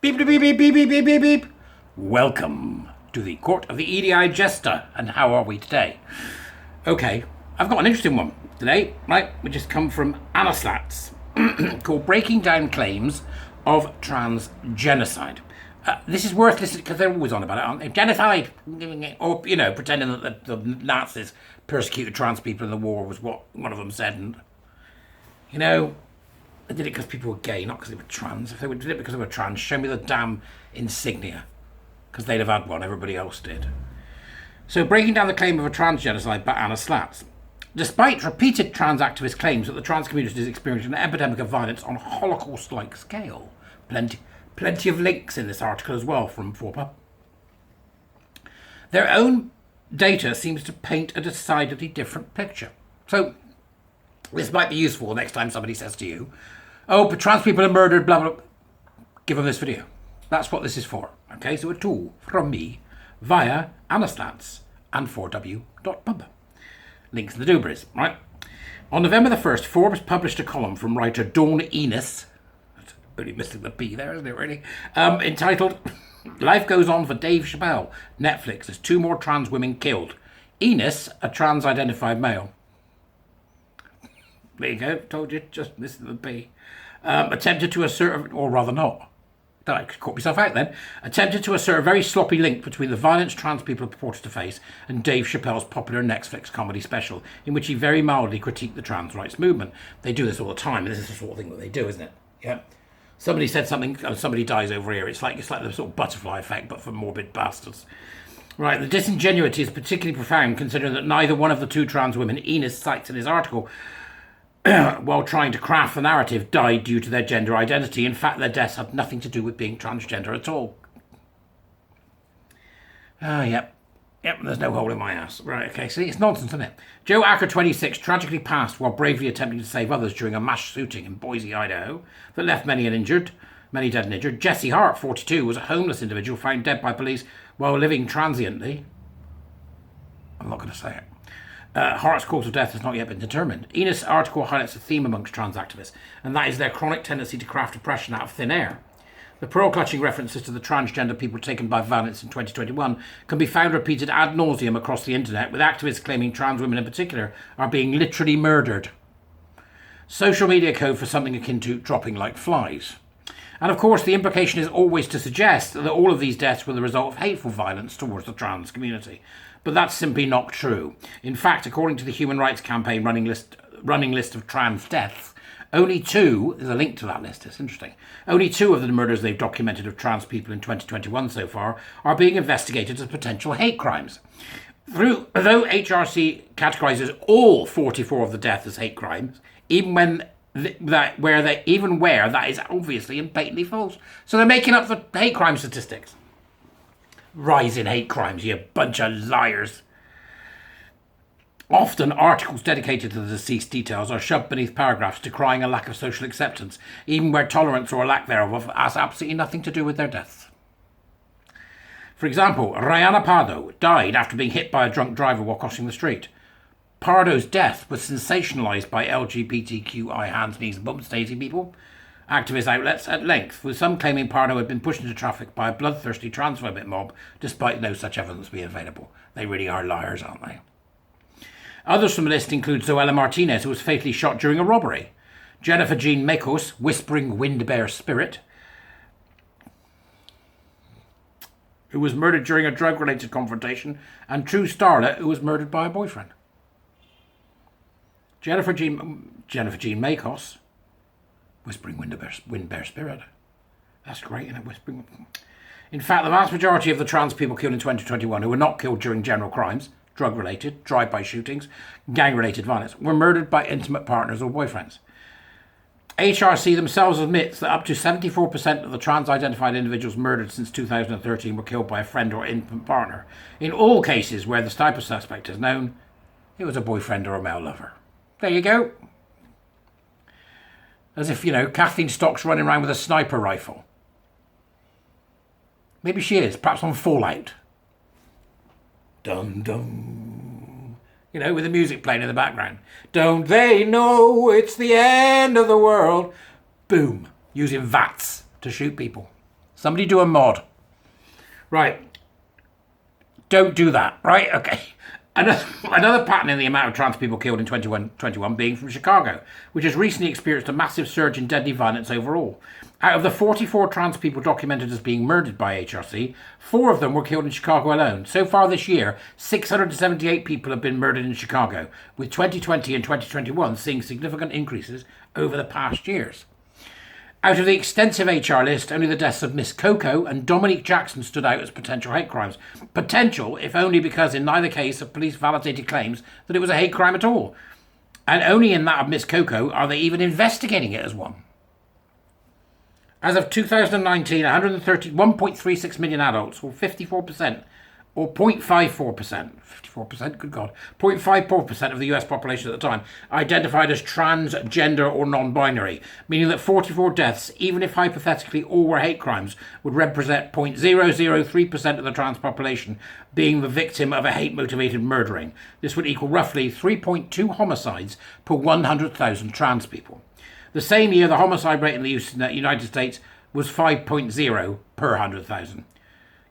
Beep, beep, beep, beep, beep, beep, beep, beep. Welcome to the court of the EDI Jester, and how are we today? Okay, I've got an interesting one today, right? We just come from Anaslat's, called Breaking Down Claims of Trans Genocide. This is worth listening because they're always on about it, aren't they? Genocide! Or, pretending that the Nazis persecuted trans people in the war was what one of them said, and, they did it because people were gay, not because they were trans. If they did it because they were trans, show me the damn insignia. Because they'd have had one, everybody else did. So, breaking down the claim of a trans genocide by Anna Slats. Despite repeated trans activist claims that the trans community is experiencing an epidemic of violence on a Holocaust-like scale. Plenty of links in this article as well from FORPA. Their own data seems to paint a decidedly different picture. So, this might be useful next time somebody says to you, oh, but trans people are murdered, blah, blah. Give them this video. That's what this is for. Okay, so a tool from me via Anastats and 4w.pub. Links in the doobries, right? On November the 1st, Forbes published a column from writer Dawn Enos, that's only missing the P there, isn't it, really? Entitled, Life Goes On for Dave Chappelle. Netflix has 2 more trans women killed. Enos, a trans-identified male. There you go, told you, just missing the P. Attempted to assert, or rather not, I caught myself out then, attempted to assert a very sloppy link between the violence trans people are purported to face and Dave Chappelle's popular Netflix comedy special, in which he very mildly critiqued the trans rights movement. They do this all the time, and this is the sort of thing that they do, isn't it? Yeah. Somebody said something, and somebody dies over here. It's like the sort of butterfly effect, but for morbid bastards. Right, the disingenuity is particularly profound, considering that neither one of the 2 trans women Enos cites in his article while trying to craft the narrative, died due to their gender identity. In fact, their deaths had nothing to do with being transgender at all. Yep, there's no hole in my ass. Right, okay, see, it's nonsense, isn't it? Joe Acker, 26, tragically passed while bravely attempting to save others during a mass shooting in Boise, Idaho, that left many dead and injured. Jesse Hart, 42, was a homeless individual found dead by police while living transiently. I'm not going to say it. Hart's cause of death has not yet been determined. Enos' article highlights a theme amongst trans activists, and that is their chronic tendency to craft oppression out of thin air. The pearl-clutching references to the transgender people taken by violence in 2021 can be found repeated ad nauseum across the internet, with activists claiming trans women in particular are being literally murdered. Social media code for something akin to dropping like flies. And of course, the implication is always to suggest that all of these deaths were the result of hateful violence towards the trans community. But that's simply not true. In fact, according to the Human Rights Campaign running list of trans deaths, only 2, there's a link to that list, it's interesting, only 2 of the murders they've documented of trans people in 2021 so far are being investigated as potential hate crimes. Though HRC categorises all 44 of the deaths as hate crimes, even where that is obviously and patently false. So they're making up the hate crime statistics. Rise in hate crimes, you bunch of liars. Often, articles dedicated to the deceased details are shoved beneath paragraphs decrying a lack of social acceptance, even where tolerance or a lack thereof has absolutely nothing to do with their deaths. For example, Rihanna Pardo died after being hit by a drunk driver while crossing the street. Pardo's death was sensationalised by LGBTQI hands, knees and bums dating people, activist outlets at length, with some claiming Pardo had been pushed into traffic by a bloodthirsty transphobic mob, despite no such evidence being available. They really are liars, aren't they? Others from the list include Zoella Martinez, who was fatally shot during a robbery, Jennifer Jean Makos, whispering wind-bear spirit, who was murdered during a drug-related confrontation, and True Starlet, who was murdered by a boyfriend. Jennifer Jean Makos, whispering wind-bear spirit. That's great, isn't it? Whispering. In fact, the vast majority of the trans people killed in 2021 who were not killed during general crimes, drug-related, drive-by shootings, gang-related violence, were murdered by intimate partners or boyfriends. HRC themselves admits that up to 74% of the trans-identified individuals murdered since 2013 were killed by a friend or intimate partner. In all cases where the type of suspect is known, it was a boyfriend or a male lover. There you go. As if, Kathleen Stock's running around with a sniper rifle. Maybe she is, perhaps on Fallout. Dum dum. With the music playing in the background. Don't they know it's the end of the world? Boom. Using VATS to shoot people. Somebody do a mod. Right. Don't do that, right? Okay. Another pattern in the amount of trans people killed in 2021 being from Chicago, which has recently experienced a massive surge in deadly violence overall. Out of the 44 trans people documented as being murdered by HRC, 4 of them were killed in Chicago alone. So far this year, 678 people have been murdered in Chicago, with 2020 and 2021 seeing significant increases over the past years. Out of the extensive HR list, only the deaths of Miss Coco and Dominique Jackson stood out as potential hate crimes. Potential, if only because in neither case have police validated claims that it was a hate crime at all. And only in that of Miss Coco are they even investigating it as one. As of 2019, 1.36 million adults, or 54%, or 0.54%, 54%, good God, 0.54% of the US population at the time, identified as transgender or non-binary, meaning that 44 deaths, even if hypothetically all were hate crimes, would represent 0.003% of the trans population being the victim of a hate-motivated murdering. This would equal roughly 3.2 homicides per 100,000 trans people. The same year, the homicide rate in the United States was 5.0 per 100,000.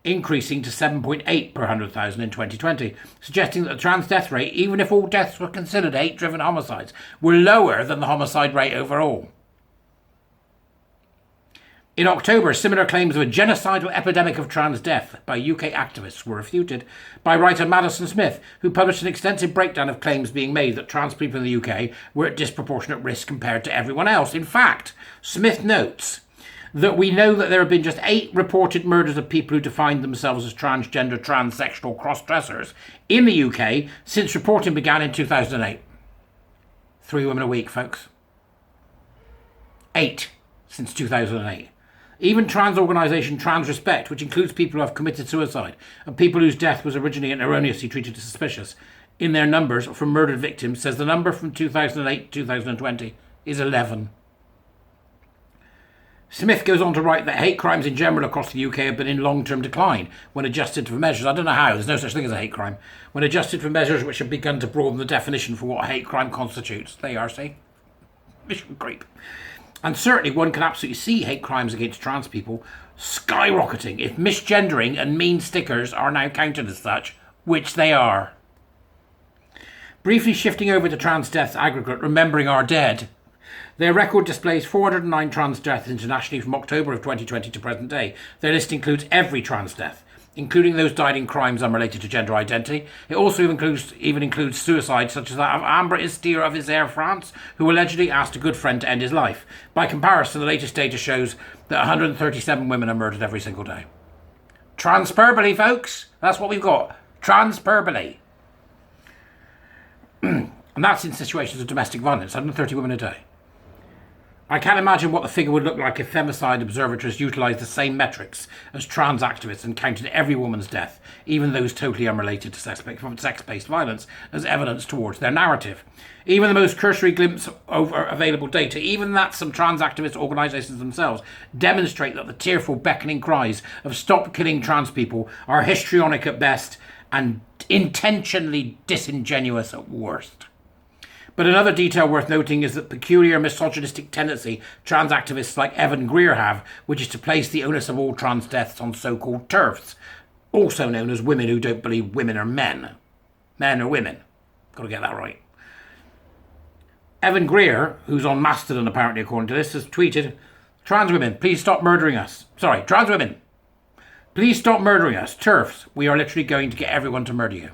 Increasing to 7.8 per 100,000 in 2020, suggesting that the trans death rate, even if all deaths were considered hate-driven homicides, were lower than the homicide rate overall. In October, similar claims of a genocidal epidemic of trans death by UK activists were refuted by writer Madison Smith, who published an extensive breakdown of claims being made that trans people in the UK were at disproportionate risk compared to everyone else. In fact, Smith notes that we know that there have been just 8 reported murders of people who defined themselves as transgender, transsexual, cross-dressers in the UK since reporting began in 2008. 3 women a week, folks. 8 since 2008. Even trans organisation Trans Respect, which includes people who have committed suicide and people whose death was originally and erroneously treated as suspicious, in their numbers for murdered victims, says the number from 2008 to 2020 is 11. Smith goes on to write that hate crimes in general across the UK have been in long-term decline when adjusted for measures. I don't know how, there's no such thing as a hate crime. When adjusted for measures which have begun to broaden the definition for what a hate crime constitutes. They are, see? Mission creep. And certainly one can absolutely see hate crimes against trans people skyrocketing if misgendering and mean stickers are now counted as such, which they are. Briefly shifting over to trans deaths aggregate, remembering our dead. Their record displays 409 trans deaths internationally from October of 2020 to present day. Their list includes every trans death, including those died in crimes unrelated to gender identity. It also includes suicide, such as that of Ambre Istier of Isère, France, who allegedly asked a good friend to end his life. By comparison, the latest data shows that 137 women are murdered every single day. Transperbally, folks. That's what we've got. Transperbally. And that's in situations of domestic violence, 130 women a day. I can't imagine what the figure would look like if femicide observatories utilised the same metrics as trans activists and counted every woman's death, even those totally unrelated to sex-based violence, as evidence towards their narrative. Even the most cursory glimpse over available data, even that some trans activist organisations themselves demonstrate that the tearful, beckoning cries of "stop killing trans people" are histrionic at best and intentionally disingenuous at worst. But another detail worth noting is that peculiar misogynistic tendency trans activists like Evan Greer have, which is to place the onus of all trans deaths on so-called TERFs, also known as women who don't believe women are men. Men are women. Got to get that right. Evan Greer, who's on Mastodon apparently according to this, has tweeted, "Trans women, please stop murdering us. Sorry, trans women, please stop murdering us. TERFs, we are literally going to get everyone to murder you."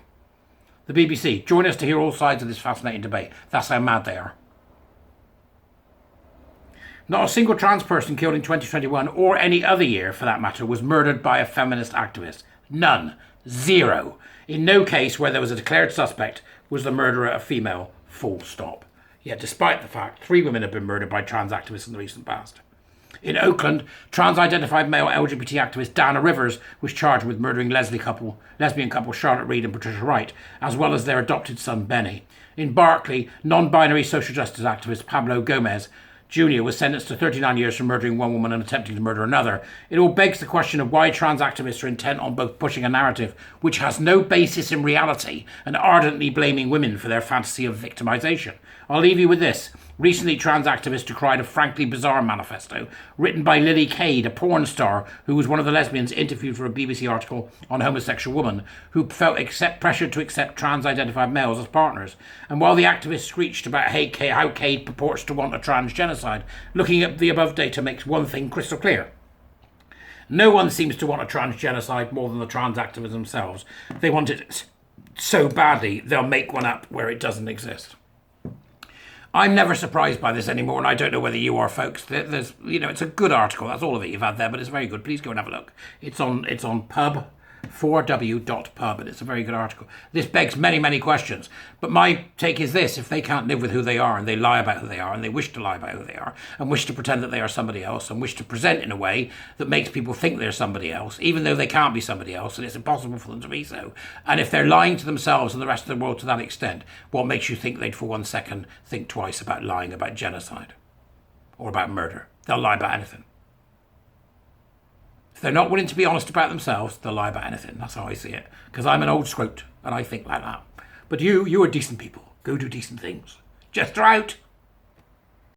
The BBC, join us to hear all sides of this fascinating debate. That's how mad they are. Not a single trans person killed in 2021, or any other year for that matter, was murdered by a feminist activist. None. Zero. In no case where there was a declared suspect was the murderer a female. Full stop. Yet despite the fact, 3 women have been murdered by trans activists in the recent past. In Oakland, trans-identified male LGBT activist Dana Rivers was charged with murdering lesbian couple Charlotte Reed and Patricia Wright, as well as their adopted son Benny. In Berkeley, non-binary social justice activist Pablo Gomez Jr. was sentenced to 39 years for murdering one woman and attempting to murder another. It all begs the question of why trans activists are intent on both pushing a narrative which has no basis in reality and ardently blaming women for their fantasy of victimization. I'll leave you with this. Recently, trans activists decried a frankly bizarre manifesto written by Lily Cade, a porn star who was one of the lesbians interviewed for a BBC article on a homosexual woman who felt pressured to accept trans-identified males as partners. And while the activists screeched about how Cade purports to want a trans genocide, looking at the above data makes one thing crystal clear. No one seems to want a trans genocide more than the trans activists themselves. They want it so badly, they'll make one up where it doesn't exist. I'm never surprised by this anymore, and I don't know whether you are, folks. There's, it's a good article. That's all of it you've had there, but it's very good. Please go and have a look. It's on pub. 4w.pub, and it's a very good article. This begs many, many questions. But my take is this: if they can't live with who they are, and they lie about who they are, and they wish to lie about who they are, and wish to pretend that they are somebody else, and wish to present in a way that makes people think they're somebody else, even though they can't be somebody else, and it's impossible for them to be so, and if they're lying to themselves and the rest of the world to that extent, what makes you think they'd for 1 second think twice about lying about genocide or about murder? They'll lie about anything. If they're not willing to be honest about themselves, they'll lie about anything. That's how I see it. Because I'm an old scrote, and I think like that. But you are decent people. Go do decent things. Jester out.